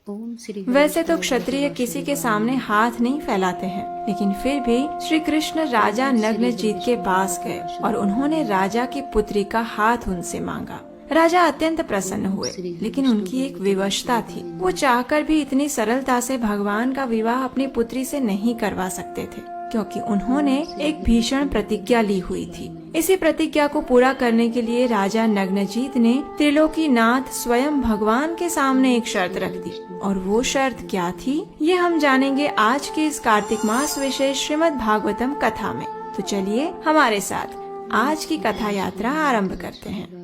वैसे तो क्षत्रिय किसी के सामने हाथ नहीं फैलाते हैं, लेकिन फिर भी श्री कृष्ण राजा नग्नजीत के पास गए और उन्होंने राजा की पुत्री का हाथ उनसे मांगा। राजा अत्यंत प्रसन्न हुए, लेकिन उनकी एक विवशता थी। वो चाहकर भी इतनी सरलता से भगवान का विवाह अपनी पुत्री से नहीं करवा सकते थे, क्योंकि उन्होंने एक भीषण प्रतिज्ञा ली हुई थी। इसी प्रतिज्ञा को पूरा करने के लिए राजा नग्नजीत ने त्रिलोकीनाथ स्वयं भगवान के सामने एक शर्त रख दी। और वो शर्त क्या थी, ये हम जानेंगे आज के इस कार्तिक मास विशेष श्रीमद् भागवतम कथा में। तो चलिए हमारे साथ आज की कथा यात्रा आरंभ करते हैं।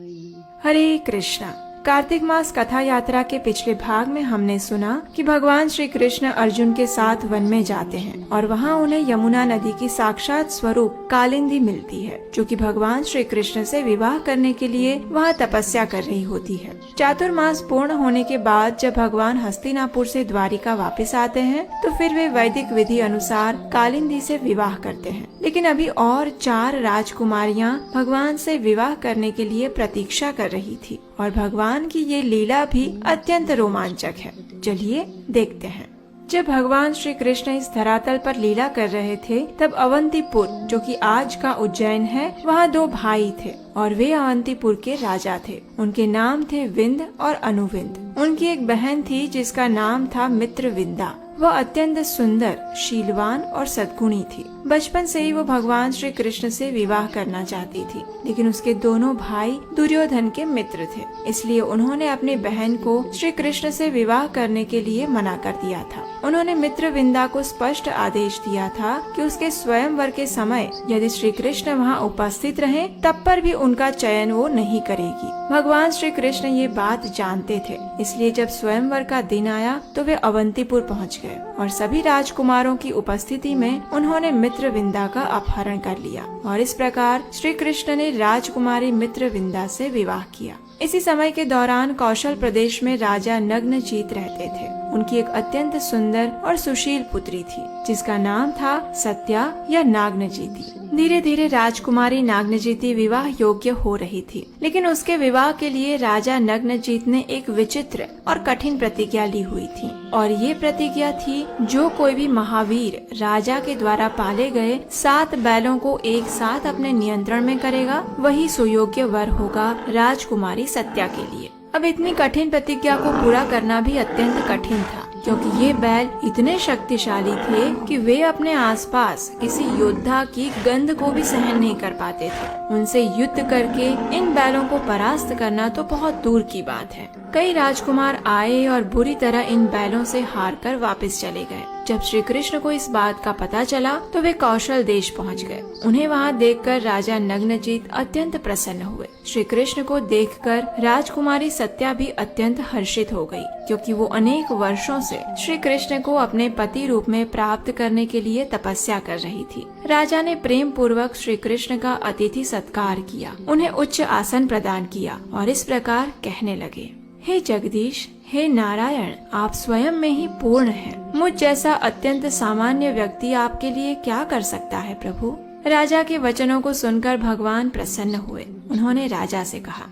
हरे कृष्णा। कार्तिक मास कथा यात्रा के पिछले भाग में हमने सुना कि भगवान श्री कृष्ण अर्जुन के साथ वन में जाते हैं और वहाँ उन्हें यमुना नदी की साक्षात स्वरूप कालिंदी मिलती है, जो कि भगवान श्री कृष्ण से विवाह करने के लिए वहाँ तपस्या कर रही होती है। चातुर्मास पूर्ण होने के बाद जब भगवान हस्तिनापुर से द्वारिका वापस आते हैं, तो फिर वे वैदिक विधि अनुसार कालिंदी से विवाह करते हैं। लेकिन अभी और 4 राजकुमारियाँ भगवान से विवाह करने के लिए प्रतीक्षा कर रही थी और भगवान की ये लीला भी अत्यंत रोमांचक है। चलिए देखते हैं। जब भगवान श्री कृष्ण इस धरातल पर लीला कर रहे थे, तब अवंतीपुर, जो कि आज का उज्जैन है, वहाँ 2 भाई थे और वे अवंतीपुर के राजा थे। उनके नाम थे विंद और अनुविंद। उनकी एक बहन थी जिसका नाम था मित्रविंदा। वह अत्यंत सुंदर, शीलवान और सद्गुणी थी। बचपन से ही वो भगवान श्री कृष्ण से विवाह करना चाहती थी, लेकिन उसके दोनों भाई दुर्योधन के मित्र थे, इसलिए उन्होंने अपनी बहन को श्री कृष्ण से विवाह करने के लिए मना कर दिया था। उन्होंने मित्रविंदा को स्पष्ट आदेश दिया था कि उसके स्वयंवर के समय यदि श्री कृष्ण वहाँ उपस्थित रहे, तब पर भी उनका चयन वो नहीं करेगी। भगवान श्री कृष्ण ये बात जानते थे, इसलिए जब स्वयंवर का दिन आया तो वे अवंतीपुर पहुँच गए और सभी राजकुमारों की उपस्थिति में उन्होंने मित्रविंदा का अपहरण कर लिया और इस प्रकार श्री कृष्ण ने राजकुमारी मित्रविंदा से विवाह किया। इसी समय के दौरान कौशल प्रदेश में राजा नग्नजीत रहते थे। उनकी एक अत्यंत सुंदर और सुशील पुत्री थी, जिसका नाम था सत्या या नागनजीती। धीरे धीरे राजकुमारी नागनजीती विवाह योग्य हो रही थी, लेकिन उसके विवाह के लिए राजा नग्नजीत ने एक विचित्र और कठिन प्रतिज्ञा ली हुई थी। और ये प्रतिज्ञा थी, जो कोई भी महावीर राजा के द्वारा पाले गए 7 बैलों को एक साथ अपने नियंत्रण में करेगा, वही सुयोग्य वर होगा राजकुमारी सत्या के लिए। अब इतनी कठिन प्रतिज्ञा को पूरा करना भी अत्यंत कठिन था, क्योंकि ये बैल इतने शक्तिशाली थे कि वे अपने आसपास किसी योद्धा की गंध को भी सहन नहीं कर पाते थे। उनसे युद्ध करके इन बैलों को परास्त करना तो बहुत दूर की बात है। कई राजकुमार आए और बुरी तरह इन बैलों से हारकर वापस चले गए। जब श्री कृष्ण को इस बात का पता चला तो वे कौशल देश पहुंच गए। उन्हें वहां देखकर राजा नग्नजीत अत्यंत प्रसन्न हुए। श्री कृष्ण को देखकर राजकुमारी सत्या भी अत्यंत हर्षित हो गई, क्योंकि वो अनेक वर्षों से श्री कृष्ण को अपने पति रूप में प्राप्त करने के लिए तपस्या कर रही थी। राजा ने प्रेम पूर्वक श्री कृष्ण का अतिथि सत्कार किया, उन्हें उच्च आसन प्रदान किया और इस प्रकार कहने लगे, हे जगदीश, हे नारायण, आप स्वयं में ही पूर्ण हैं। मुझ जैसा अत्यंत सामान्य व्यक्ति आपके लिए क्या कर सकता है प्रभु। राजा के वचनों को सुनकर भगवान प्रसन्न हुए। उन्होंने राजा से कहा,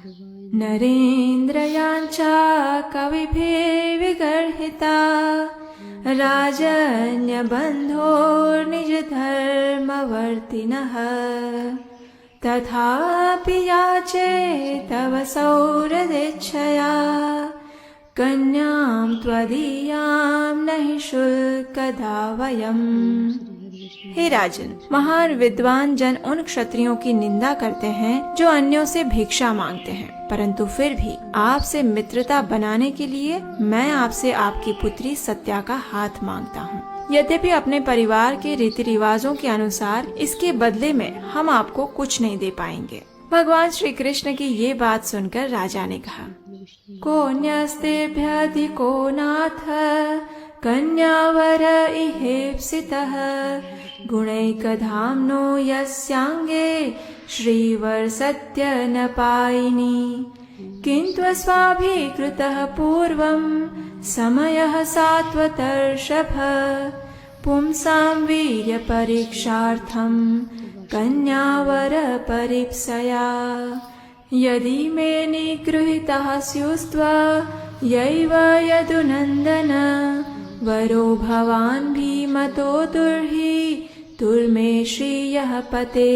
नरेंद्र यांचा कविभिः विगर्हिता राजन्य बंधो निज धर्मवर्तिनः तथापि याचे तव सौहृदेच्छया कन्यां त्वदीयां नहि शुल्कदा वयम्। हे राजन, महान विद्वान जन उन क्षत्रियों की निंदा करते हैं जो अन्यों से भिक्षा मांगते हैं, परंतु फिर भी आपसे मित्रता बनाने के लिए मैं आपसे आपकी पुत्री सत्या का हाथ मांगता हूँ। यद्यपि अपने परिवार के रीति रिवाजों के अनुसार इसके बदले में हम आपको कुछ नहीं दे पाएंगे। भगवान श्री कृष्ण की ये बात सुनकर राजा ने कहा, कोऽन्यस्तेभ्यधिको नाथ कन्यावर इहेप्सितः गुणैकधाम्नो यस्यांगे श्रीवर सत्य न पायिनी किन्तु स्वाभिकृतः पूर्वं समयः सात्वतर्षभ पुंसां वीर्य परीक्षार्थं कन्यावर परीप्सया यदि मे निगृहीतः स्युस्त्व यैव यदुनंदन वरो भवान भीमतो दुर्हि दुर्मे श्रियः पते।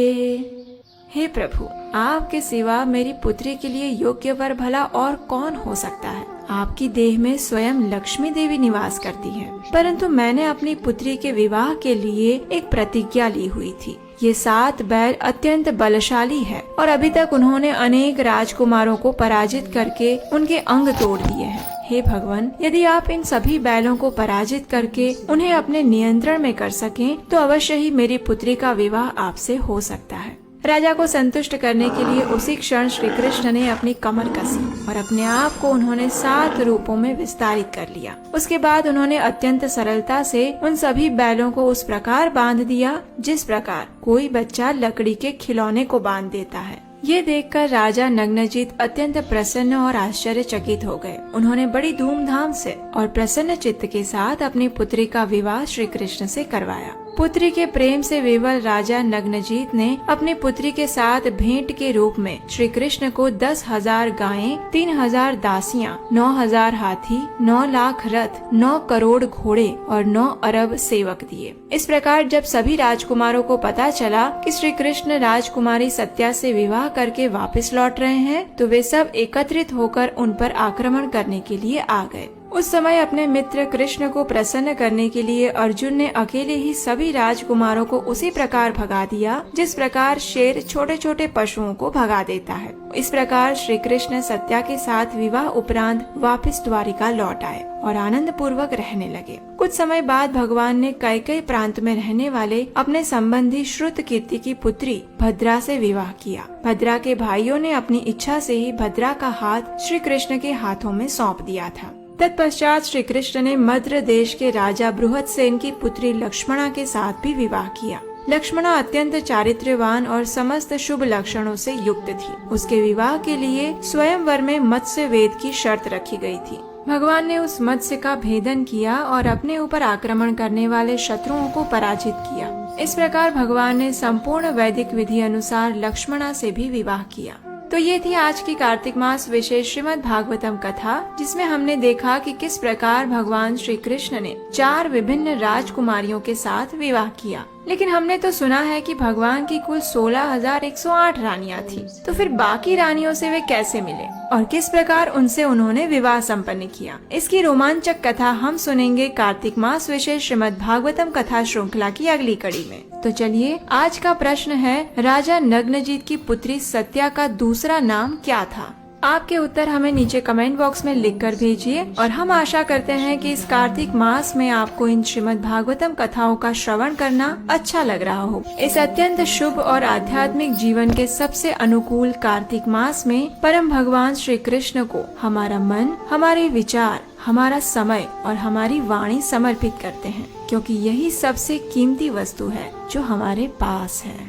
हे प्रभु, आपके सिवा मेरी पुत्री के लिए योग्य वर भला और कौन हो सकता है। आपकी देह में स्वयं लक्ष्मी देवी निवास करती है, परंतु मैंने अपनी पुत्री के विवाह के लिए एक प्रतिज्ञा ली हुई थी। ये 7 बैल अत्यंत बलशाली है और अभी तक उन्होंने अनेक राजकुमारों को पराजित करके उनके अंग तोड़ दिए हैं। हे भगवान, यदि आप इन सभी बैलों को पराजित करके उन्हें अपने नियंत्रण में कर सकें, तो अवश्य ही मेरी पुत्री का विवाह आपसे हो सकता है। राजा को संतुष्ट करने के लिए उसी क्षण श्री कृष्ण ने अपनी कमर कसी और अपने आप को उन्होंने 7 रूपों में विस्तारित कर लिया। उसके बाद उन्होंने अत्यंत सरलता से उन सभी बैलों को उस प्रकार बांध दिया जिस प्रकार कोई बच्चा लकड़ी के खिलौने को बांध देता है। ये देखकर राजा नग्नजित अत्यंत प्रसन्न और आश्चर्यचकित हो गए। उन्होंने बड़ी धूमधाम से और प्रसन्न चित्त के साथ अपनी पुत्री का विवाह श्री कृष्ण से करवाया। पुत्री के प्रेम से विवल राजा नग्नजित ने अपनी पुत्री के साथ भेंट के रूप में श्री कृष्ण को 10,000 गायें, 3,000 दासियां, 9,000 हाथी, 9 लाख रथ, 9 करोड़ घोड़े और 9 अरब सेवक दिए। इस प्रकार जब सभी राजकुमारों को पता चला कि श्री कृष्ण राजकुमारी सत्या से विवाह करके वापस लौट रहे हैं, तो वे सब एकत्रित होकर उन पर आक्रमण करने के लिए आ गए। उस समय अपने मित्र कृष्ण को प्रसन्न करने के लिए अर्जुन ने अकेले ही सभी राजकुमारों को उसी प्रकार भगा दिया जिस प्रकार शेर छोटे छोटे पशुओं को भगा देता है। इस प्रकार श्री कृष्ण सत्या के साथ विवाह उपरांत वापस द्वारिका लौट आए और आनंद पूर्वक रहने लगे। कुछ समय बाद भगवान ने कैकेयी प्रांत में रहने वाले अपने संबंधी श्रुतकीर्ति की पुत्री भद्रा से विवाह किया। भद्रा के भाइयों ने अपनी इच्छा से ही भद्रा का हाथ श्री कृष्ण के हाथों में सौंप दिया था। तत्पश्चात श्री कृष्ण ने मद्र देश के राजा बृहदसेन की पुत्री लक्ष्मणा के साथ भी विवाह किया। लक्ष्मणा अत्यंत चारित्र्यवान और समस्त शुभ लक्षणों से युक्त थी। उसके विवाह के लिए स्वयंवर में मत्स्य वेद की शर्त रखी गई थी। भगवान ने उस मत्स्य का भेदन किया और अपने ऊपर आक्रमण करने वाले शत्रुओं को पराजित किया। इस प्रकार भगवान ने संपूर्ण वैदिक विधि अनुसार लक्ष्मणा से भी विवाह किया। तो ये थी आज की कार्तिक मास विशेष श्रीमद् भागवतम कथा, जिसमें हमने देखा कि किस प्रकार भगवान श्री कृष्ण ने 4 विभिन्न राजकुमारियों के साथ विवाह किया। लेकिन हमने तो सुना है कि भगवान की कुल 16,108 रानियां थी। तो फिर बाकी रानियों से वे कैसे मिले और किस प्रकार उनसे उन्होंने विवाह संपन्न किया, इसकी रोमांचक कथा हम सुनेंगे कार्तिक मास विशेष श्रीमद् भागवतम कथा श्रृंखला की अगली कड़ी में। तो चलिए, आज का प्रश्न है, राजा नग्नजित की पुत्री सत्या का दूसरा नाम क्या था? आपके उत्तर हमें नीचे कमेंट बॉक्स में लिखकर भेजिए और हम आशा करते हैं कि इस कार्तिक मास में आपको इन श्रीमद् भागवतम कथाओं का श्रवण करना अच्छा लग रहा हो। इस अत्यंत शुभ और आध्यात्मिक जीवन के सबसे अनुकूल कार्तिक मास में परम भगवान श्री कृष्ण को हमारा मन, हमारे विचार, हमारा समय और हमारी वाणी समर्पित करते हैं, क्योंकि यही सबसे कीमती वस्तु है जो हमारे पास है।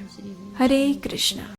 हरे कृष्णा।